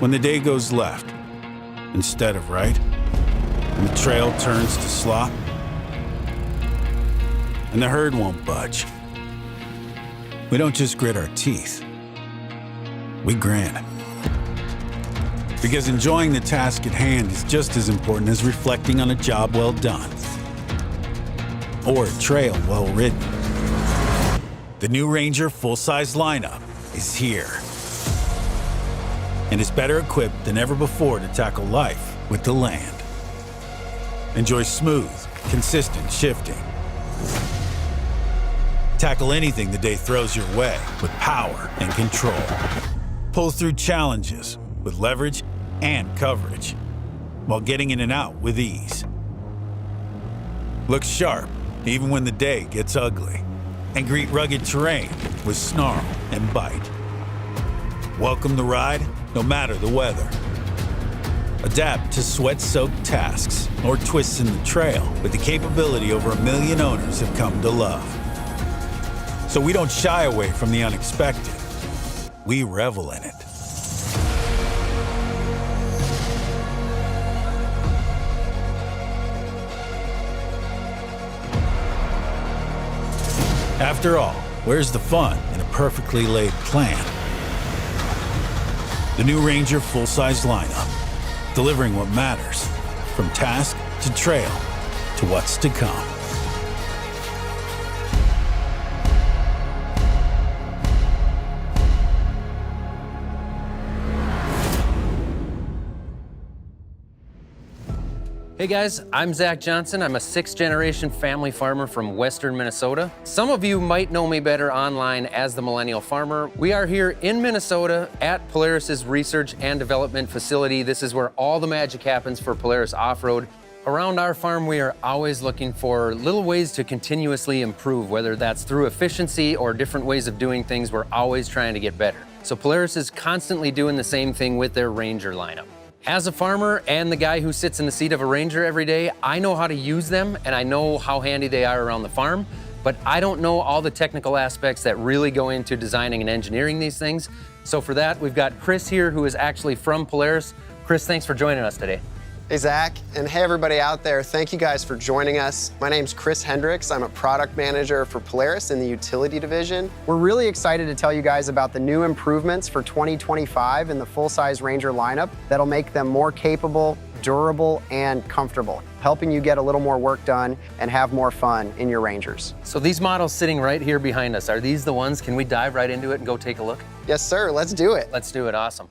When the day goes left instead of right, and the trail turns to slop, and the herd won't budge, we don't just grit our teeth, we grin. Because enjoying the task at hand is just as important as reflecting on a job well done, or a trail well ridden. The new Ranger full-size lineup is here, and is better equipped than ever before to tackle life with the land. Enjoy smooth, consistent shifting. Tackle anything the day throws your way with power and control. Pull through challenges with leverage and coverage, while getting in and out with ease. Look sharp even when the day gets ugly, and greet rugged terrain with snarl and bite. Welcome the ride, no matter the weather. Adapt to sweat-soaked tasks or twists in the trail with the capability over 1 million owners have come to love. So we don't shy away from the unexpected. We revel in it. After all, where's the fun in a perfectly laid plan? The new Ranger full-size lineup, delivering what matters, from task to trail to what's to come. Hey guys, I'm Zach Johnson. I'm a 6th-generation family farmer from western Minnesota. Some of you might know me better online as the Millennial Farmer. We are here in Minnesota at Polaris's research and development facility. This is where all the magic happens for Polaris off-road. Around our farm, we are always looking for little ways to continuously improve, whether that's through efficiency or different ways of doing things. We're always trying to get better. So Polaris is constantly doing the same thing with their Ranger lineup. As a farmer and the guy who sits in the seat of a Ranger every day, I know how to use them and I know how handy they are around the farm, but I don't know all the technical aspects that really go into designing and engineering these things. So for that, we've got Chris here, who is actually from Polaris. Chris, thanks for joining us today. Hey, Zach, and hey, everybody out there. Thank you guys for joining us. My name's Chris Hendricks. I'm a product manager for Polaris in the utility division. We're really excited to tell you guys about the new improvements for 2025 in the full-size Ranger lineup that'll make them more capable, durable, and comfortable, helping you get a little more work done and have more fun in your Rangers. So these models sitting right here behind us, are these the ones? Can we dive right into it and go take a look? Yes, sir. Let's do it. Let's do it. Awesome.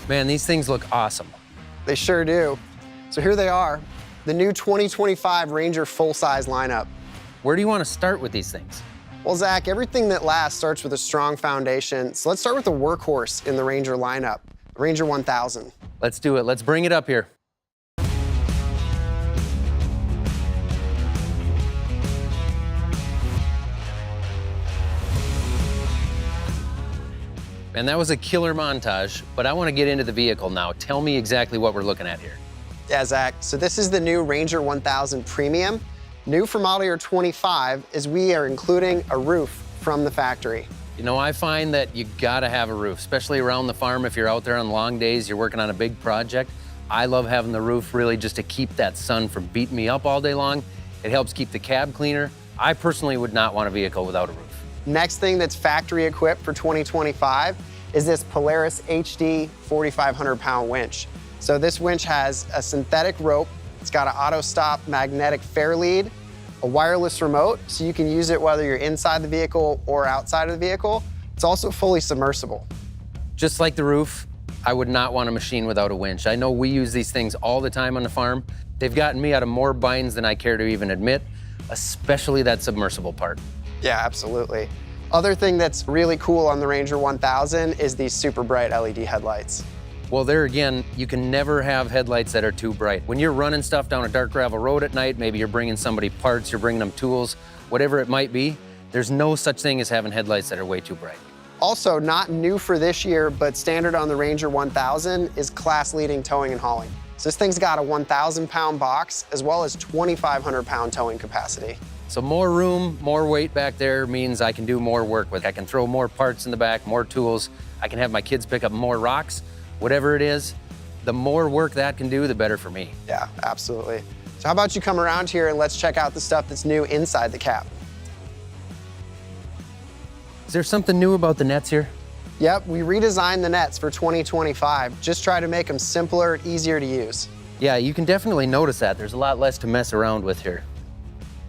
Man, these things look awesome. They sure do. So here they are, the new 2025 Ranger full-size lineup. Where do you want to start with these things? Well, Zach, everything that lasts starts with a strong foundation. So let's start with the workhorse in the Ranger lineup, the Ranger 1000. Let's do it. Let's bring it up here. And that was a killer montage, but I want to get into the vehicle now. Tell me exactly what we're looking at here. Yeah, Zach, so this is the new Ranger 1000 Premium. New for model year 25 is we are including a roof from the factory. You know, I find that you gotta have a roof, especially around the farm. If you're out there on long days, you're working on a big project. I love having the roof really just to keep that sun from beating me up all day long. It helps keep the cab cleaner. I personally would not want a vehicle without a roof. Next thing that's factory equipped for 2025 is this Polaris HD 4,500-pound winch. So this winch has a synthetic rope, it's got an auto stop magnetic fair lead, a wireless remote, so you can use it whether you're inside the vehicle or outside of the vehicle. It's also fully submersible. Just like the roof, I would not want a machine without a winch. I know we use these things all the time on the farm. They've gotten me out of more binds than I care to even admit, especially that submersible part. Yeah, absolutely. Other thing that's really cool on the Ranger 1000 is these super bright LED headlights. Well, there again, you can never have headlights that are too bright. When you're running stuff down a dark gravel road at night, maybe you're bringing somebody parts, you're bringing them tools, whatever it might be, there's no such thing as having headlights that are way too bright. Also, not new for this year, but standard on the Ranger 1000 is class-leading towing and hauling. So this thing's got a 1,000-pound box as well as 2,500-pound towing capacity. So more room, more weight back there means I can do more work with it. I can throw more parts in the back, more tools. I can have my kids pick up more rocks, whatever it is. The more work that can do, the better for me. Yeah, absolutely. So how about you come around here and let's check out the stuff that's new inside the cab. Is there something new about the nets here? Yep, we redesigned the nets for 2025. Just try to make them simpler, easier to use. Yeah, you can definitely notice that. There's a lot less to mess around with here.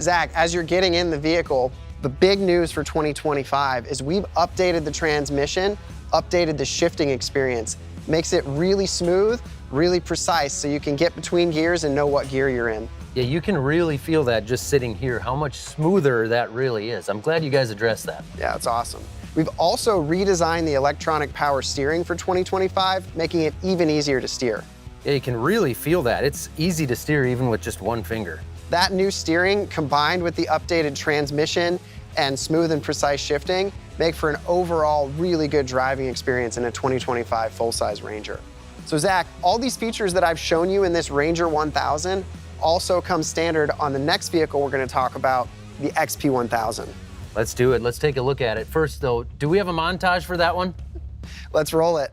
Zach, as you're getting in the vehicle, the big news for 2025 is we've updated the transmission, updated the shifting experience. Makes it really smooth, really precise, so you can get between gears and know what gear you're in. Yeah, you can really feel that just sitting here, how much smoother that really is. I'm glad you guys addressed that. Yeah, it's awesome. We've also redesigned the electronic power steering for 2025, making it even easier to steer. Yeah, you can really feel that. It's easy to steer even with just one finger. That new steering, combined with the updated transmission and smooth and precise shifting, make for an overall really good driving experience in a 2025 full-size Ranger. So Zach, all these features that I've shown you in this Ranger 1000 also come standard on the next vehicle we're going to talk about, the XP 1000. Let's do it. Let's take a look at it. First though, do we have a montage for that one? Let's roll it.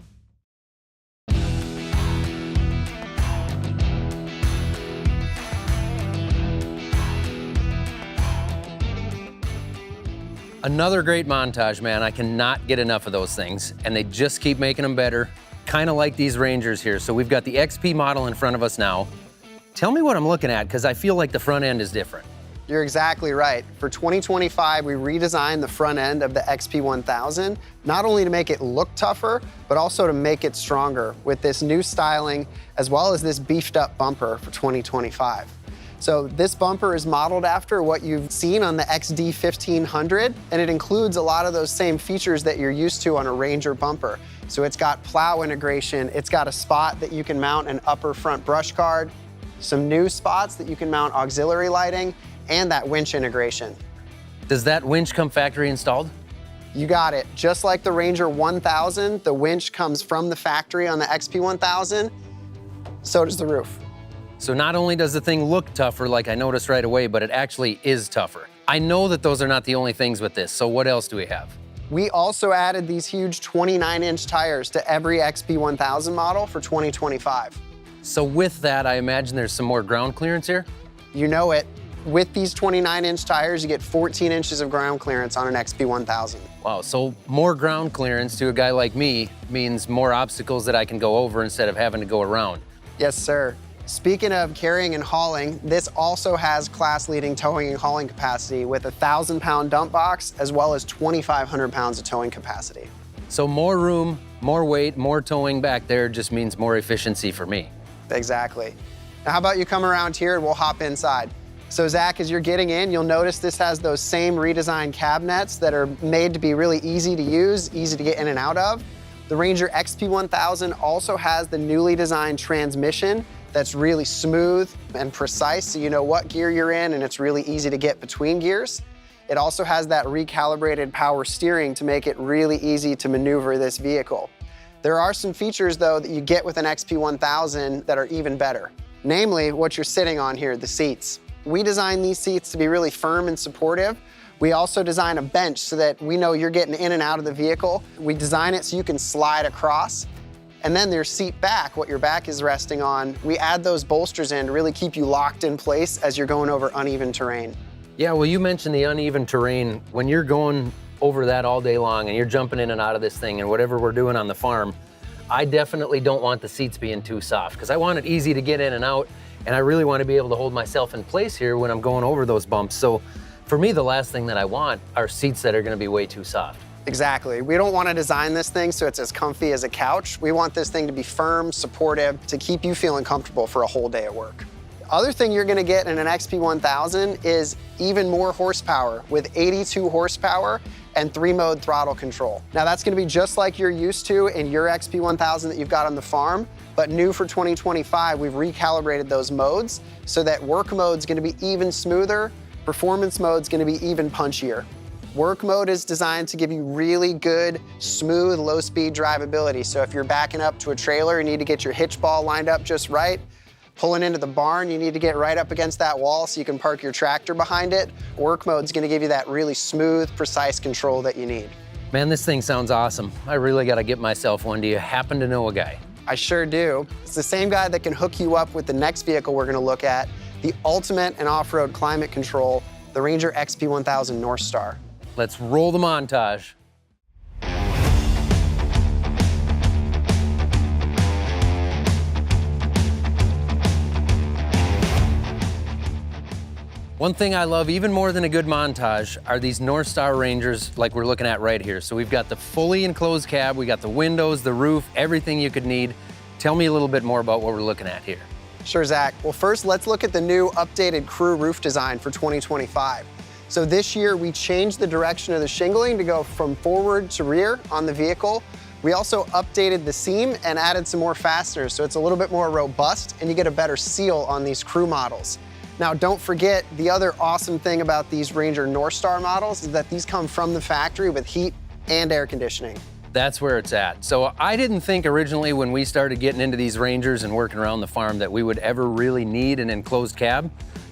Another great montage, man. I cannot get enough of those things, and they just keep making them better. Kind of like these Rangers here. So we've got the XP model in front of us now. Tell me what I'm looking at, because I feel like the front end is different. You're exactly right. For 2025, we redesigned the front end of the XP 1000, not only to make it look tougher, but also to make it stronger with this new styling, as well as this beefed up bumper for 2025. So this bumper is modeled after what you've seen on the XD 1500, and it includes a lot of those same features that you're used to on a Ranger bumper. So it's got plow integration, it's got a spot that you can mount an upper front brush guard, some new spots that you can mount auxiliary lighting, and that winch integration. Does that winch come factory installed? You got it. Just like the Ranger 1000, the winch comes from the factory on the XP 1000, so does the roof. So not only does the thing look tougher, like I noticed right away, but it actually is tougher. I know that those are not the only things with this, so what else do we have? We also added these huge 29-inch tires to every XP 1000 model for 2025. So with that, I imagine there's some more ground clearance here? You know it. With these 29-inch tires, you get 14 inches of ground clearance on an XP 1000. Wow, so more ground clearance to a guy like me means more obstacles that I can go over instead of having to go around. Yes, sir. Speaking of carrying and hauling, this also has class-leading towing and hauling capacity with a 1,000-pound dump box as well as 2,500 pounds of towing capacity. So more room, more weight, more towing back there just means more efficiency for me. Exactly. Now, how about you come around here and we'll hop inside. So Zach, as you're getting in, you'll notice this has those same redesigned cabinets that are made to be really easy to use, easy to get in and out of. The Ranger XP 1000 also has the newly designed transmission that's really smooth and precise, so you know what gear you're in, and it's really easy to get between gears. It also has that recalibrated power steering to make it really easy to maneuver this vehicle. There are some features, though, that you get with an XP 1000 that are even better. Namely, what you're sitting on here, the seats. We designed these seats to be really firm and supportive. We also design a bench so that we know you're getting in and out of the vehicle. We design it so you can slide across. And then their seat back, what your back is resting on, we add those bolsters in to really keep you locked in place as you're going over uneven terrain. Yeah, well, you mentioned the uneven terrain. When you're going over that all day long and you're jumping in and out of this thing and whatever we're doing on the farm, I definitely don't want the seats being too soft because I want it easy to get in and out, and I really want to be able to hold myself in place here when I'm going over those bumps. So for me, the last thing that I want are seats that are going to be way too soft. Exactly. We don't want to design this thing so it's as comfy as a couch. We want this thing to be firm, supportive, to keep you feeling comfortable for a whole day at work. The other thing you're going to get in an XP 1000 is even more horsepower with 82 horsepower and 3-mode throttle control. Now that's going to be just like you're used to in your XP 1000 that you've got on the farm, but new for 2025, we've recalibrated those modes so that work mode's going to be even smoother, performance mode's going to be even punchier. Work mode is designed to give you really good, smooth, low-speed drivability. So if you're backing up to a trailer, you need to get your hitch ball lined up just right. Pulling into the barn, you need to get right up against that wall so you can park your tractor behind it. Work mode's gonna give you that really smooth, precise control that you need. Man, this thing sounds awesome. I really gotta get myself one. Do you happen to know a guy? I sure do. It's the same guy that can hook you up with the next vehicle we're gonna look at, the ultimate in off-road climate control, the Ranger XP1000 North Star. Let's roll the montage. One thing I love even more than a good montage are these North Star Rangers like we're looking at right here. So we've got the fully enclosed cab, we got the windows, the roof, everything you could need. Tell me a little bit more about what we're looking at here. Sure, Zach. Well, first, let's look at the new updated crew roof design for 2025. So this year, we changed the direction of the shingling to go from forward to rear on the vehicle. We also updated the seam and added some more fasteners, so it's a little bit more robust and you get a better seal on these crew models. Now, don't forget, the other awesome thing about these Ranger North Star models is that these come from the factory with heat and air conditioning. That's where it's at. So I didn't think originally when we started getting into these Rangers and working around the farm that we would ever really need an enclosed cab.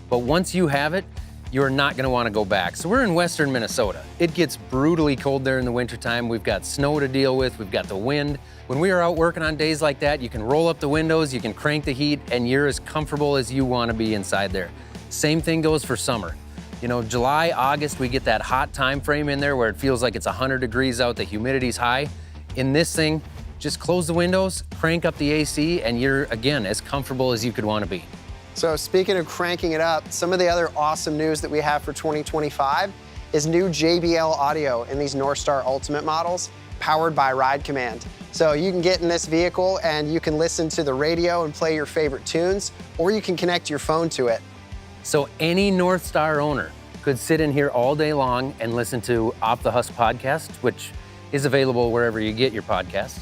But once you have it, you're not gonna wanna go back. So we're in western Minnesota. It gets brutally cold there in the wintertime. We've got snow to deal with, we've got the wind. When we are out working on days like that, you can roll up the windows, you can crank the heat, and you're as comfortable as you wanna be inside there. Same thing goes for summer. You know, July, August, we get that hot time frame in there where it feels like it's 100 degrees out, the humidity's high. In this thing, just close the windows, crank up the AC, and you're, again, as comfortable as you could wanna be. So speaking of cranking it up, some of the other awesome news that we have for 2025 is new JBL audio in these North Star Ultimate models, powered by Ride Command. So you can get in this vehicle and you can listen to the radio and play your favorite tunes, or you can connect your phone to it. So any North Star owner could sit in here all day long and listen to Off the Husk podcast, which is available wherever you get your podcasts.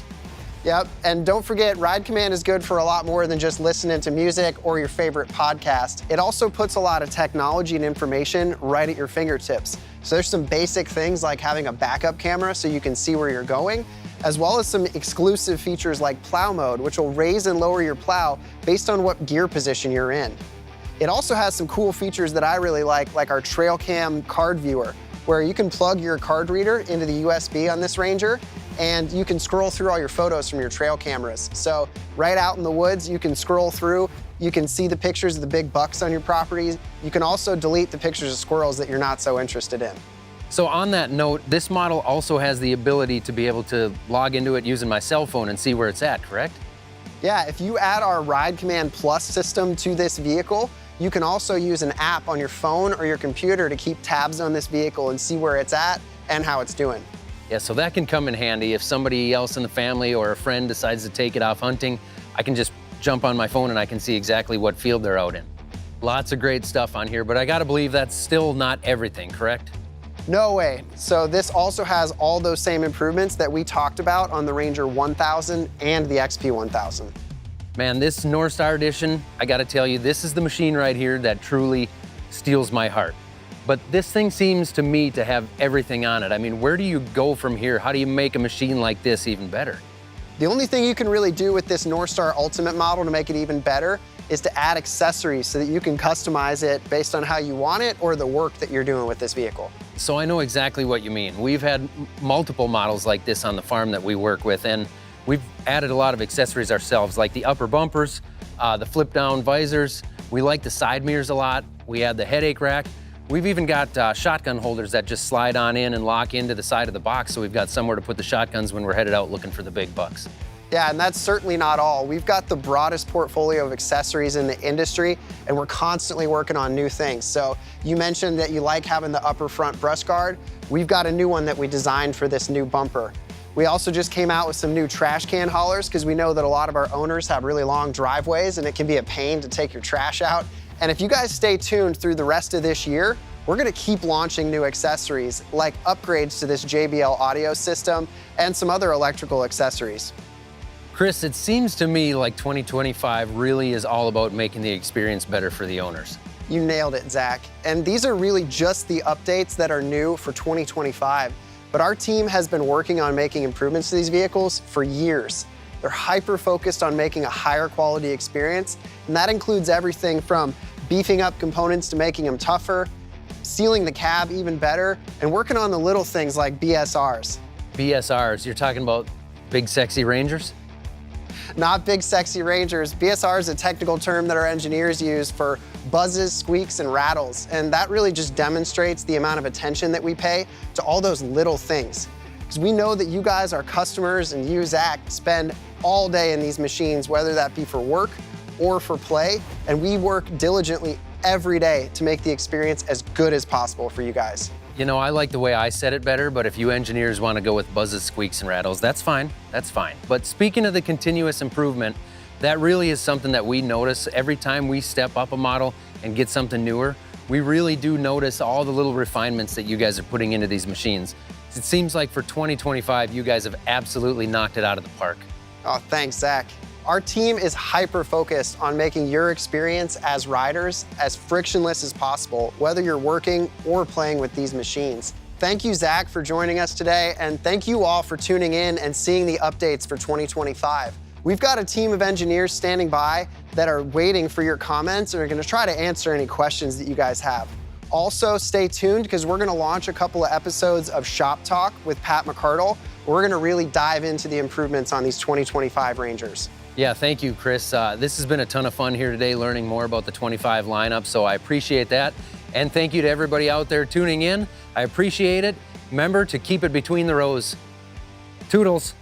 Yep, and don't forget, Ride Command is good for a lot more than just listening to music or your favorite podcast. It also puts a lot of technology and information right at your fingertips. So there's some basic things like having a backup camera so you can see where you're going, as well as some exclusive features like plow mode, which will raise and lower your plow based on what gear position you're in. It also has some cool features that I really like our Trail Cam card viewer, where you can plug your card reader into the USB on this Ranger, and you can scroll through all your photos from your trail cameras. So right out in the woods, you can scroll through, you can see the pictures of the big bucks on your property. You can also delete the pictures of squirrels that you're not so interested in. So on that note, this model also has the ability to be able to log into it using my cell phone and see where it's at, correct? Yeah, if you add our Ride Command Plus system to this vehicle, you can also use an app on your phone or your computer to keep tabs on this vehicle and see where it's at and how it's doing. Yeah, so that can come in handy if somebody else in the family or a friend decides to take it off hunting. I can just jump on my phone and I can see exactly what field they're out in. Lots of great stuff on here, but I gotta believe that's still not everything, correct? No way. So this also has all those same improvements that we talked about on the Ranger 1000 and the XP 1000. Man, this North Star Edition, I gotta tell you, this is the machine right here that truly steals my heart. But this thing seems to me to have everything on it. I mean, where do you go from here? How do you make a machine like this even better? The only thing you can really do with this North Star Ultimate model to make it even better is to add accessories so that you can customize it based on how you want it or the work that you're doing with this vehicle. So I know exactly what you mean. We've had multiple models like this on the farm that we work with, and we've added a lot of accessories ourselves, like the upper bumpers, the flip down visors. We like the side mirrors a lot. We add the headache rack. We've even got shotgun holders that just slide on in and lock into the side of the box, so we've got somewhere to put the shotguns when we're headed out looking for the big bucks. Yeah, and that's certainly not all. We've got the broadest portfolio of accessories in the industry, and we're constantly working on new things. So you mentioned that you like having the upper front brush guard. We've got a new one that we designed for this new bumper. We also just came out with some new trash can haulers because we know that a lot of our owners have really long driveways and it can be a pain to take your trash out. And if you guys stay tuned through the rest of this year, we're gonna keep launching new accessories like upgrades to this JBL audio system and some other electrical accessories. Chris, it seems to me like 2025 really is all about making the experience better for the owners. You nailed it, Zach. And these are really just the updates that are new for 2025. But our team has been working on making improvements to these vehicles for years. They're hyper-focused on making a higher quality experience, and that includes everything from beefing up components to making them tougher, sealing the cab even better, and working on the little things like BSRs. BSRs, you're talking about big sexy Rangers? Not big sexy Rangers. BSR is a technical term that our engineers use for buzzes, squeaks, and rattles, and that really just demonstrates the amount of attention that we pay to all those little things. Because we know that you guys, our customers, and you, Zach, spend all day in these machines, whether that be for work or for play, and we work diligently every day to make the experience as good as possible for you guys. You know, I like the way I said it better, but if you engineers want to go with buzzes, squeaks, and rattles, that's fine, that's fine. But speaking of the continuous improvement, that really is something that we notice every time we step up a model and get something newer. We really do notice all the little refinements that you guys are putting into these machines. It seems like for 2025, you guys have absolutely knocked it out of the park. Oh, thanks, Zach. Our team is hyper-focused on making your experience as riders as frictionless as possible, whether you're working or playing with these machines. Thank you, Zach, for joining us today, and thank you all for tuning in and seeing the updates for 2025. We've got a team of engineers standing by that are waiting for your comments and are gonna try to answer any questions that you guys have. Also, stay tuned because we're gonna launch a couple of episodes of Shop Talk with Pat McCardle. We're gonna really dive into the improvements on these 2025 Rangers. Yeah, thank you, Chris. This has been a ton of fun here today, learning more about the 25 lineup, so I appreciate that. And thank you to everybody out there tuning in. I appreciate it. Remember to keep it between the rows. Toodles.